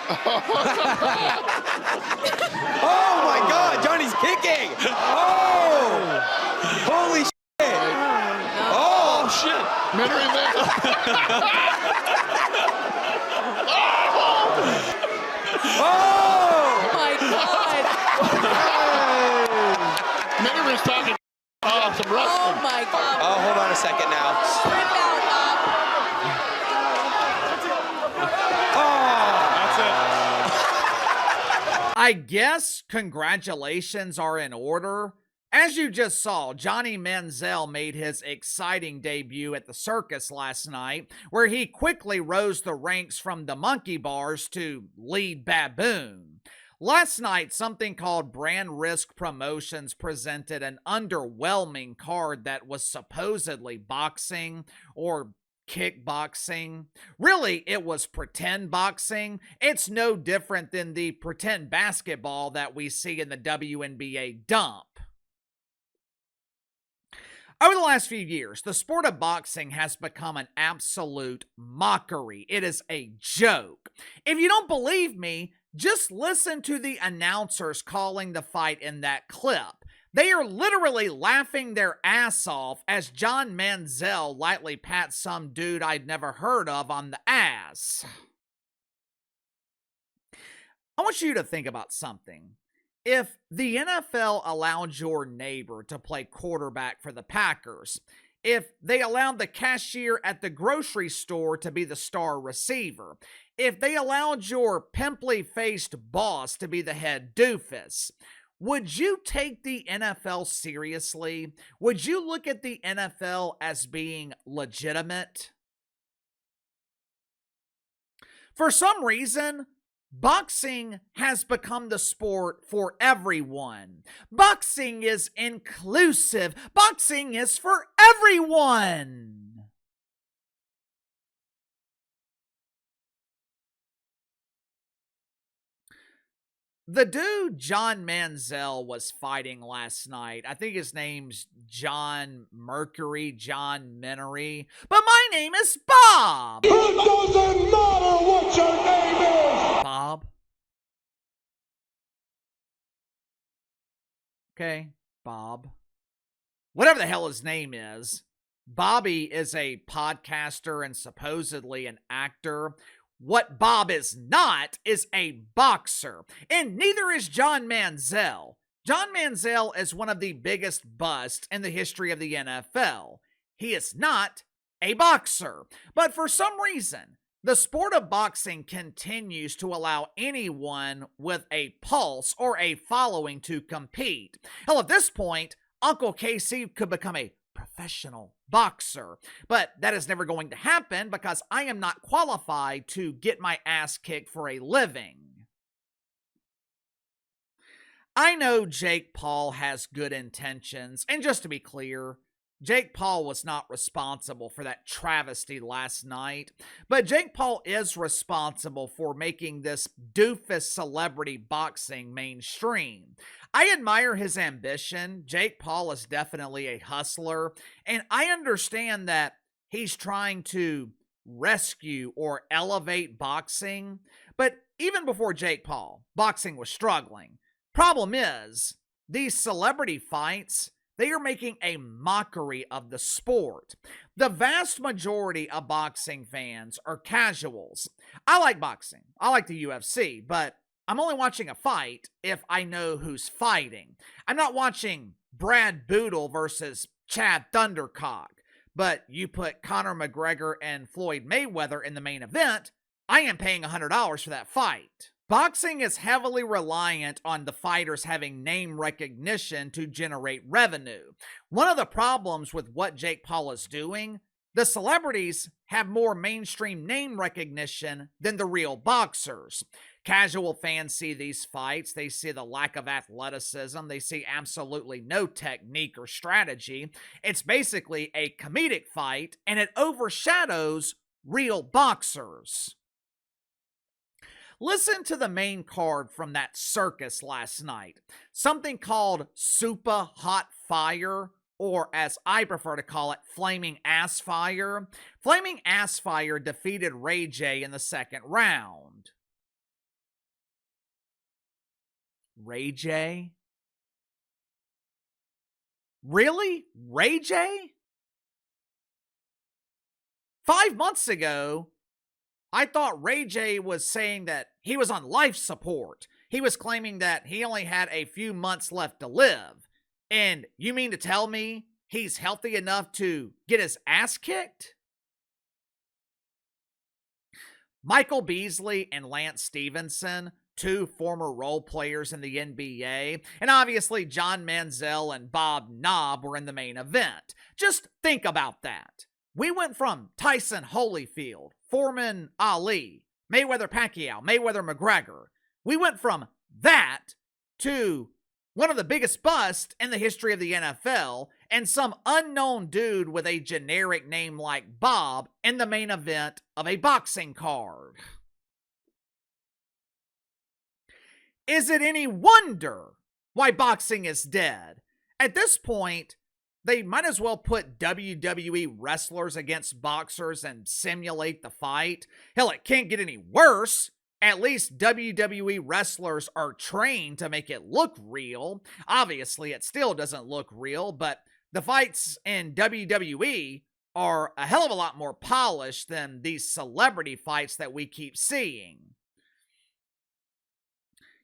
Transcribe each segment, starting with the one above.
Oh my God, Johnny's kicking. Oh, holy shit. Oh, shit. Menery there. Oh, my God. Menery's talking some wrestling. Oh, my God. oh, hold on a second now. Strip out, Bob. Oh, I guess congratulations are in order. As you just saw, Johnny Manziel made his exciting debut at the circus last night, where he quickly rose the ranks from the monkey bars to lead baboon. Last night, something called Brand Risk Promotions presented an underwhelming card that was supposedly boxing or kickboxing. Really, it was pretend boxing. It's no different than the pretend basketball that we see in the WNBA dump. Over the last few years, the sport of boxing has become an absolute mockery. It is a joke. If you don't believe me, just listen to the announcers calling the fight in that clip. They are literally laughing their ass off as John Manziel lightly pats some dude I'd never heard of on the ass. I want you to think about something. If the NFL allowed your neighbor to play quarterback for the Packers, if they allowed the cashier at the grocery store to be the star receiver, if they allowed your pimply-faced boss to be the head doofus, would you take the NFL seriously? Would you look at the NFL as being legitimate? For some reason, boxing has become the sport for everyone. Boxing is inclusive. Boxing is for everyone. The dude John Manziel was fighting last night, I think his name's John Mercury, John Menery, but my name is Bob. It doesn't matter what your name is. Bob? Okay, Bob. Whatever the hell his name is. Bobby is a podcaster and supposedly an actor. What Bob is not is a boxer, and neither is John Manziel. John Manziel is one of the biggest busts in the history of the NFL. He is not a boxer, but for some reason, the sport of boxing continues to allow anyone with a pulse or a following to compete. Hell, at this point, Uncle Casey could become a professional boxer, but that is never going to happen because I am not qualified to get my ass kicked for a living. I know Jake Paul has good intentions, and just to be clear, Jake Paul was not responsible for that travesty last night, but Jake Paul is responsible for making this doofus celebrity boxing mainstream. I admire his ambition. Jake Paul is definitely a hustler, and I understand that he's trying to rescue or elevate boxing, but even before Jake Paul, boxing was struggling. Problem is, these celebrity fights, they are making a mockery of the sport. The vast majority of boxing fans are casuals. I like boxing. I like the UFC, but I'm only watching a fight if I know who's fighting. I'm not watching Brad Boodle versus Chad Thundercock, but you put Conor McGregor and Floyd Mayweather in the main event, I am paying $100 for that fight. Boxing is heavily reliant on the fighters having name recognition to generate revenue. One of the problems with what Jake Paul is doing, the celebrities have more mainstream name recognition than the real boxers. Casual fans see these fights, they see the lack of athleticism, they see absolutely no technique or strategy. It's basically a comedic fight, and it overshadows real boxers. Listen to the main card from that circus last night. Something called Super Hot Fire, or as I prefer to call it, Flaming Ass Fire. Flaming Ass Fire defeated Ray J in the second round. Ray J? Really? Ray J? 5 months ago, I thought Ray J was saying that he was on life support. He was claiming that he only had a few months left to live. And you mean to tell me he's healthy enough to get his ass kicked? Michael Beasley and Lance Stevenson, two former role players in the NBA, and obviously John Manziel and Bob Knob were in the main event. Just think about that. We went from Tyson Holyfield, Foreman Ali, Mayweather Pacquiao, Mayweather McGregor. We went from that to one of the biggest busts in the history of the NFL, and some unknown dude with a generic name like Bob in the main event of a boxing card. Is it any wonder why boxing is dead? At this point, they might as well put WWE wrestlers against boxers and simulate the fight. Hell, it can't get any worse. At least WWE wrestlers are trained to make it look real. Obviously, it still doesn't look real, but the fights in WWE are a hell of a lot more polished than these celebrity fights that we keep seeing.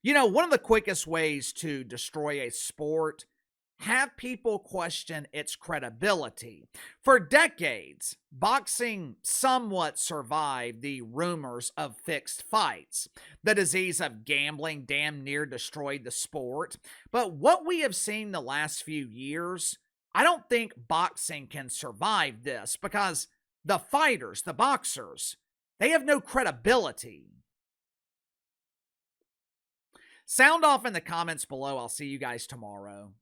You know, one of the quickest ways to destroy a sport, have people question its credibility. For decades, boxing somewhat survived the rumors of fixed fights. The disease of gambling damn near destroyed the sport. But what we have seen the last few years, I don't think boxing can survive this because the fighters, the boxers, they have no credibility. Sound off in the comments below. I'll see you guys tomorrow.